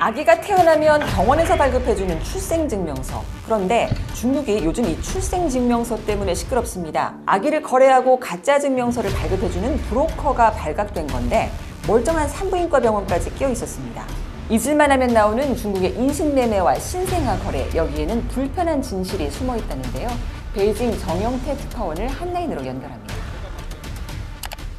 아기가 태어나면 병원에서 발급해주는 출생증명서. 그런데 중국이 요즘 이 출생증명서 때문에 시끄럽습니다. 아기를 거래하고 가짜 증명서를 발급해주는 브로커가 발각된 건데 멀쩡한 산부인과 병원까지 끼어 있었습니다. 잊을만 하면 나오는 중국의 인신매매와 신생아 거래, 여기에는 불편한 진실이 숨어 있다는데요. 베이징 정영태 특파원을 한라인으로 연결합니다.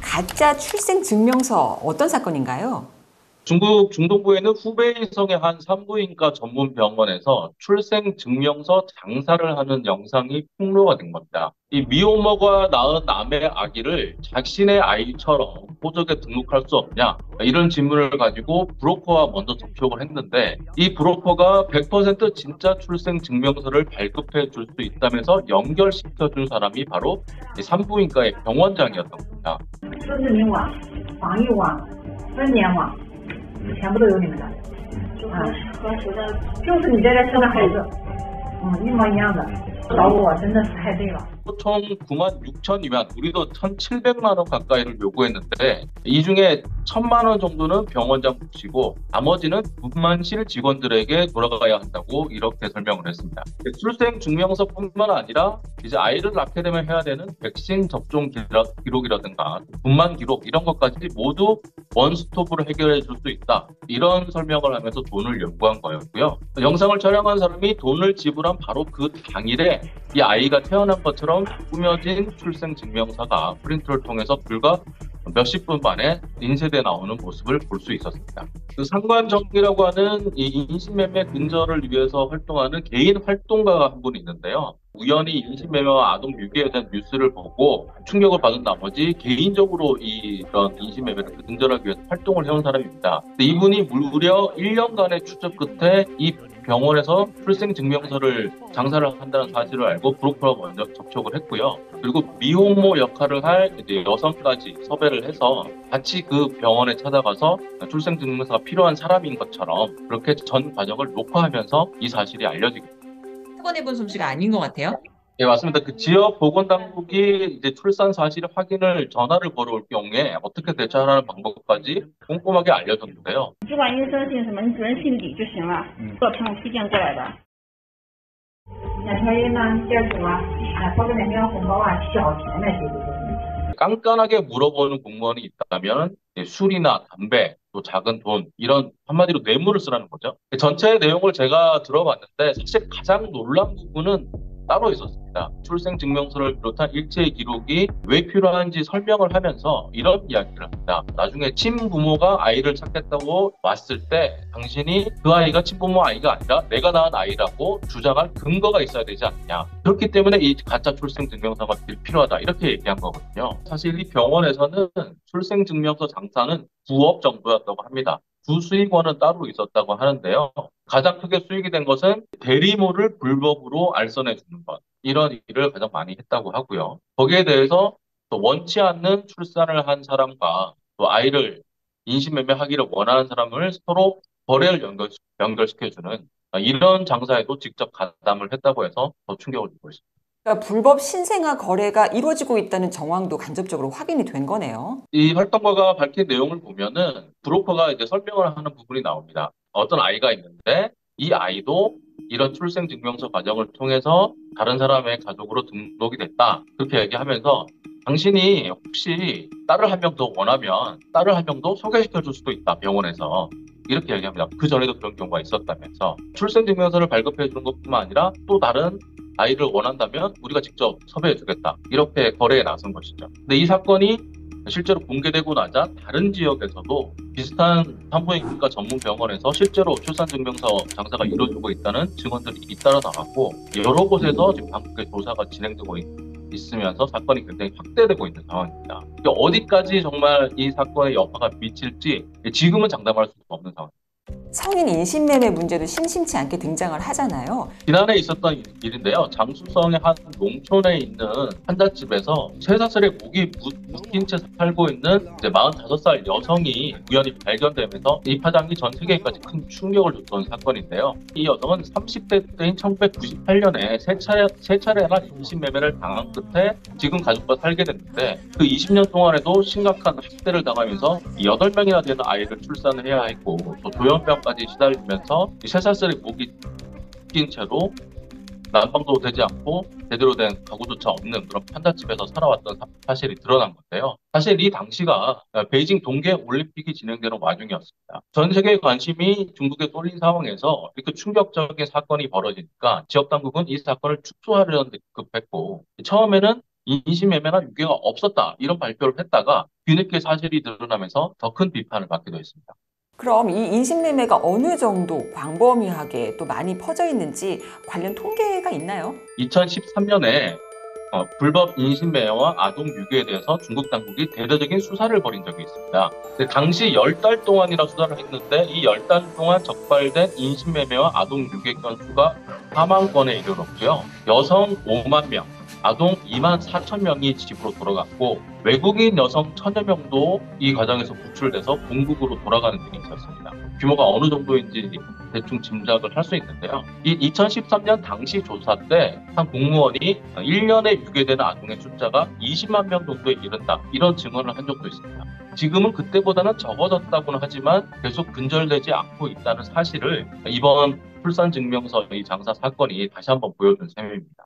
가짜 출생증명서, 어떤 사건인가요? 중국 중동부에는 후베이성의 한 산부인과 전문 병원에서 출생증명서 장사를 하는 영상이 폭로가 된 겁니다. 이 미혼모가 낳은 남의 아기를 자신의 아이처럼 호적에 등록할 수 없냐? 이런 질문을 가지고 브로커와 먼저 접촉을 했는데 이 브로커가 100% 진짜 출생증명서를 발급해 줄 수 있다면서 연결시켜 준 사람이 바로 이 산부인과의 병원장이었던 겁니다. 生殖民网、防疫网、分娩网全部都有你们的，就是你在这生的孩子，一模一样的，找我真的是太对了。 총 9만 6천 위안, 우리도 1,700만 원 가까이를 요구했는데 이 중에 1,000만 원 정도는 병원장 몫이고 나머지는 분만실 직원들에게 돌아가야 한다고 이렇게 설명을 했습니다. 출생 증명서뿐만 아니라 이제 아이를 낳게 되면 해야 되는 백신 접종 기록이라든가 분만 기록 이런 것까지 모두 원스톱으로 해결해 줄 수 있다. 이런 설명을 하면서 돈을 요구한 거였고요. 영상을 촬영한 사람이 돈을 지불한 바로 그 당일에 이 아이가 태어난 것처럼 꾸며진 출생증명서가 프린터를 통해서 불과 몇십 분 만에 인쇄돼 나오는 모습을 볼 수 있었습니다. 그 상관정이라고 하는 이 인신매매 근절을 위해서 활동하는 개인 활동가가 한 분이 있는데요. 우연히 인신매매와 아동 유괴에 대한 뉴스를 보고 충격을 받은 나머지 개인적으로 이런 인신매매를 근절하기 위해서 활동을 해온 사람입니다. 이분이 무려 1년간의 추적 끝에 이 병원에서 출생증명서를 장사를 한다는 사실을 알고 브로커와 먼저 접촉을 했고요. 그리고 미혼모 역할을 할 이제 여성까지 섭외를 해서 같이 그 병원에 찾아가서 출생증명서가 필요한 사람인 것처럼 그렇게 전 과정을 녹화하면서 이 사실이 알려지게 됩니다. 사건해본 솜씨가 아닌 것 같아요. 네, 맞습니다. 그 지역 보건당국이 이제 출산 사실 확인을 전화를 걸어올 경우에 어떻게 대처하라는 방법까지 꼼꼼하게 알려줬는데요. 只管医生姓什么，你主任姓李就行了。做朋友推荐过来的。两条烟呢，第二组啊，包个2元红包啊，小钱那些都是。 깐깐하게 물어보는 공무원이 있다면 술이나 담배, 또 작은 돈 이런 한마디로 뇌물을 쓰라는 거죠. 전체 내용을 제가 들어봤는데 사실 가장 놀란 부분은 따로 있었습니다. 출생증명서를 비롯한 일체의 기록이 왜 필요한지 설명을 하면서 이런 이야기를 합니다. 나중에 친부모가 아이를 찾겠다고 왔을 때 당신이 그 아이가 친부모 아이가 아니라 내가 낳은 아이라고 주장할 근거가 있어야 되지 않느냐. 그렇기 때문에 이 가짜 출생증명서가 필요하다 이렇게 얘기한 거거든요. 사실 이 병원에서는 출생증명서 장사는 9억 정도였다고 합니다. 부수익원은 따로 있었다고 하는데요. 가장 크게 수익이 된 것은 대리모를 불법으로 알선해 주는 것. 이런 일을 가장 많이 했다고 하고요. 거기에 대해서 또 원치 않는 출산을 한 사람과 또 아이를 인신매매하기를 원하는 사람을 서로 거래를 연결시켜주는 이런 장사에도 직접 가담을 했다고 해서 더 충격을 주고 있습니다. 그러니까 불법 신생아 거래가 이루어지고 있다는 정황도 간접적으로 확인이 된 거네요. 이 활동가가 밝힌 내용을 보면은 브로커가 이제 설명을 하는 부분이 나옵니다. 어떤 아이가 있는데 이 아이도 이런 출생증명서 과정을 통해서 다른 사람의 가족으로 등록이 됐다. 그렇게 얘기하면서 당신이 혹시 딸을 한 명 더 원하면 딸을 한 명 더 소개시켜 줄 수도 있다. 병원에서. 이렇게 얘기합니다. 그 전에도 그런 경우가 있었다면서 출생증명서를 발급해 주는 것뿐만 아니라 또 다른 아이를 원한다면 우리가 직접 섭외해 주겠다. 이렇게 거래에 나선 것이죠. 근데 이 사건이 실제로 공개되고 나자 다른 지역에서도 비슷한 산부인과 전문 병원에서 실제로 출산증명서 장사가 이루어지고 있다는 증언들이 잇따라 나왔고 여러 곳에서 지금 방금 조사가 진행되고 있으면서 사건이 굉장히 확대되고 있는 상황입니다. 어디까지 정말 이 사건의 여파가 미칠지 지금은 장담할 수 없는 상황입니다. 성인 인신매매 문제도 심심치 않게 등장을 하잖아요. 지난해 있었던 일인데요. 장수성의 한 농촌에 있는 한잣집에서 3살의 목이 묶인 채 살고 있는 이제 45살 여성이 우연히 발견되면서 이 파장이 전 세계까지 큰 충격을 줬던 사건인데요. 이 여성은 30대 때인 1998년에 세 차례나 인신매매를 당한 끝에 지금 가족과 살게 됐는데 그 20년 동안에도 심각한 학대를 당하면서 8명이나 되는 아이를 출산을 해야 했고 또 조현병 압박까지 시달리면서 이 쇠사슬에 목이 낀 채로 난방도 되지 않고 제대로 된 가구조차 없는 그런 편닫집에서 살아왔던 사실이 드러난 건데요. 사실 이 당시가 베이징 동계 올림픽이 진행되는 와중이었습니다. 전 세계의 관심이 중국에 쏠린 상황에서 이렇게 충격적인 사건이 벌어지니까 지역 당국은 이 사건을 축소하려는 데 급했고, 처음에는 인신매매나 유괴가 없었다 이런 발표를 했다가 뒤늦게 사실이 드러나면서 더 큰 비판을 받기도 했습니다. 그럼 이 인신매매가 어느 정도 광범위하게 또 많이 퍼져 있는지 관련 통계가 있나요? 2013년에 불법 인신매매와 아동 유괴에 대해서 중국 당국이 대대적인 수사를 벌인 적이 있습니다. 근데 당시 10달 동안이나 수사를 했는데 이 10달 동안 적발된 인신매매와 아동 유괴 건수가 4만 건에 이르렀고요. 여성 5만 명, 아동 2만 4천 명이 집으로 돌아갔고, 외국인 여성 1,000여 명도 이 과정에서 구출돼서 본국으로 돌아가는 일이 있었습니다. 규모가 어느 정도인지 대충 짐작을 할 수 있는데요. 이 2013년 당시 조사 때 한 공무원이 1년에 유괴되는 아동의 숫자가 20만 명 정도에 이른다, 이런 증언을 한 적도 있습니다. 지금은 그때보다는 적어졌다고는 하지만 계속 근절되지 않고 있다는 사실을 이번 출산증명서 이 장사 사건이 다시 한번 보여준 셈입니다.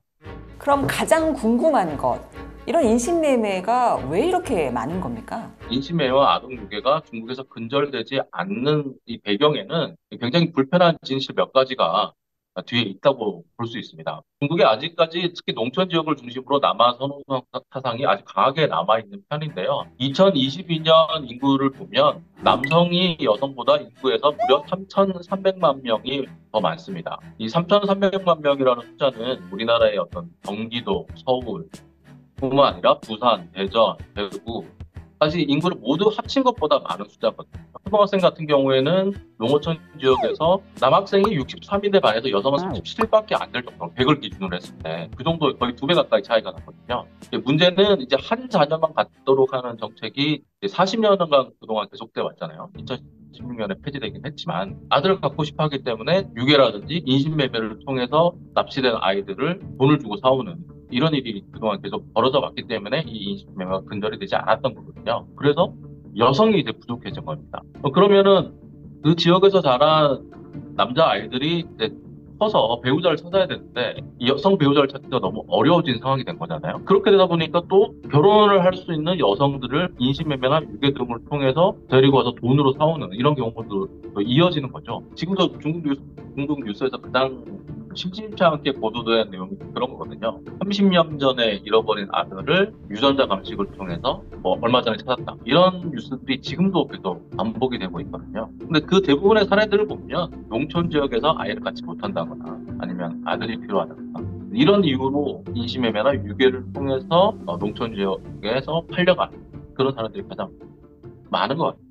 그럼 가장 궁금한 것, 이런 인신매매가 왜 이렇게 많은 겁니까? 인신매매와 아동 유괴가 중국에서 근절되지 않는 이 배경에는 굉장히 불편한 진실 몇 가지가 뒤에 있다고 볼 수 있습니다. 중국에 아직까지 특히 농촌 지역을 중심으로 남아 선호성 사상이 아직 강하게 남아있는 편인데요. 2022년 인구를 보면 남성이 여성보다 인구에서 무려 3,300만 명이 더 많습니다. 이 3,300만 명이라는 숫자는 우리나라의 어떤 경기도, 서울, 뿐만 아니라 부산, 대전, 대구, 사실 인구를 모두 합친 것보다 많은 숫자거든요. 초등학생 같은 경우에는 농어촌 지역에서 남학생이 63인데 반해서 여성은 37밖에 안 될 정도로 100을 기준으로 했을 때 그 정도 거의 2배 가까이 차이가 나거든요. 문제는 이제 한 자녀만 갖도록 하는 정책이 40년간 그동안 계속돼 왔잖아요. 2016년에 폐지되긴 했지만 아들을 갖고 싶어 하기 때문에 유괴라든지 인신매매를 통해서 납치된 아이들을 돈을 주고 사오는 이런 일이 그동안 계속 벌어져 왔기 때문에 이 인신매매가 근절이 되지 않았던 거거든요. 그래서 여성이 이제 부족해진 겁니다. 그러면은 그 지역에서 자란 남자 아이들이 이제 커서 배우자를 찾아야 되는데 이 여성 배우자를 찾기가 너무 어려워진 상황이 된 거잖아요. 그렇게 되다 보니까 또 결혼을 할 수 있는 여성들을 인신매매나 유괴 등을 통해서 데리고 와서 돈으로 사오는 이런 경우도 이어지는 거죠. 지금도 중국 뉴스에서 가장 심심치 않게 보도된 내용이 그런 거거든요. 30년 전에 잃어버린 아들을 유전자 감식을 통해서 얼마 전에 찾았다. 이런 뉴스들이 지금도 계속 반복이 되고 있거든요. 근데 그 대부분의 사례들을 보면 농촌 지역에서 아이를 갖지 못한다거나 아니면 아들이 필요하다거나 이런 이유로 인신매매나 유괴를 통해서 농촌 지역에서 팔려가는 그런 사람들이 가장 많은 것 같아요.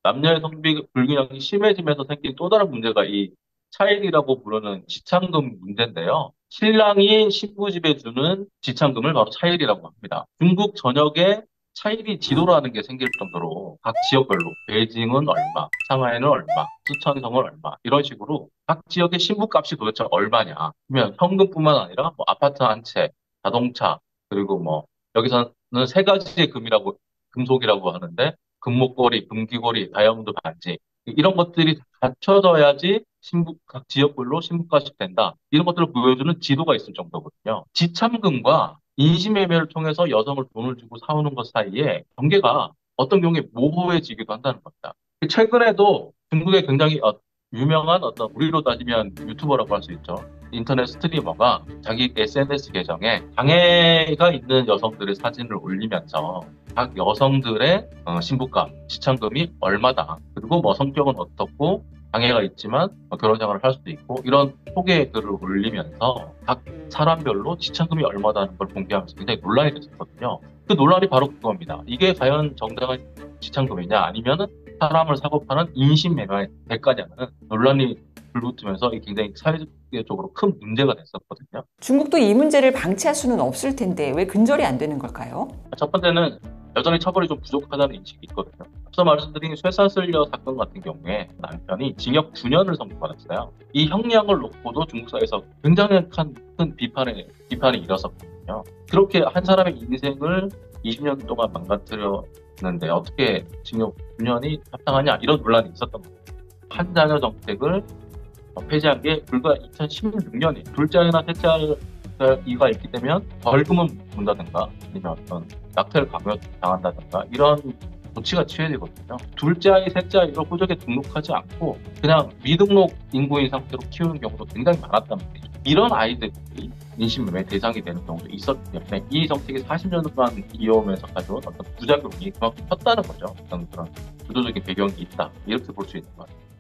남녀의 성비 불균형이 심해지면서 생긴 또 다른 문제가 이 차일이라고 부르는 지참금 문제인데요. 신랑이 신부 집에 주는 지참금을 바로 차일이라고 합니다. 중국 전역에 차일이 지도라는 게 생길 정도로 각 지역별로 베이징은 얼마, 상하이는 얼마, 수천성은 얼마 이런 식으로 각 지역의 신부값이 도대체 얼마냐. 그러면 현금뿐만 아니라 아파트 한 채, 자동차 그리고 여기서는 세 가지의 금속이라고 하는데 금목걸이, 금귀걸이, 다이아몬드 반지 이런 것들이 갖춰져야지 각 지역별로 신부가씩 된다. 이런 것들을 보여주는 지도가 있을 정도거든요. 지참금과 인신매매를 통해서 여성을 돈을 주고 사오는 것 사이에 경계가 어떤 경우에 모호해지기도 한다는 겁니다. 최근에도 중국의 굉장히 유명한 우리로 따지면 유튜버라고 할 수 있죠. 인터넷 스트리머가 자기 SNS 계정에 장애가 있는 여성들의 사진을 올리면서 각 여성들의 신부가, 지참금이 얼마다, 그리고 성격은 어떻고 장애가 있지만 결혼 생활을 할 수도 있고 이런 소개 글을 올리면서 각 사람별로 지참금이 얼마다는 걸 공개하면서 굉장히 논란이 됐었거든요. 그 논란이 바로 그겁니다. 이게 과연 정당한 지참금이냐 아니면은 사람을 사고 파는 인신매매의 대가냐는 논란이 불붙으면서 굉장히 사회적으로 큰 문제가 됐었거든요. 중국도 이 문제를 방치할 수는 없을 텐데 왜 근절이 안 되는 걸까요? 첫 번째는 여전히 처벌이 좀 부족하다는 인식이 있거든요. 앞서 말씀드린 쇠사슬녀 사건 같은 경우에 남편이 징역 9년을 선고받았어요. 이 형량을 놓고도 중국 사회에서 굉장히 큰 비판이 일었었거든요. 그렇게 한 사람의 인생을 20년 동안 망가뜨렸는데 어떻게 징역 9년이 합당하냐 이런 논란이 있었던 거예요. 한 자녀 정책을 폐지한 게 불과 2016년에 둘째 아이나 셋째 아이가 있게 되면 벌금은 문다든가 아니면 어떤 낙태를 강요당한다든가 이런 조치가 취해지거든요. 둘째 아이, 셋째 아이로 호적에 등록하지 않고 그냥 미등록 인구인 상태로 키우는 경우도 굉장히 많았단 말이죠. 이런 아이들이 인신매매 대상이 되는 경우도 있었기 때문에 이 정책이 40년간 이어오면서 가져온 어떤 부작용이 그만큼 컸다는 거죠. 어떤 그런 구조적인 배경이 있다. 이렇게 볼 수 있는 것 같아요.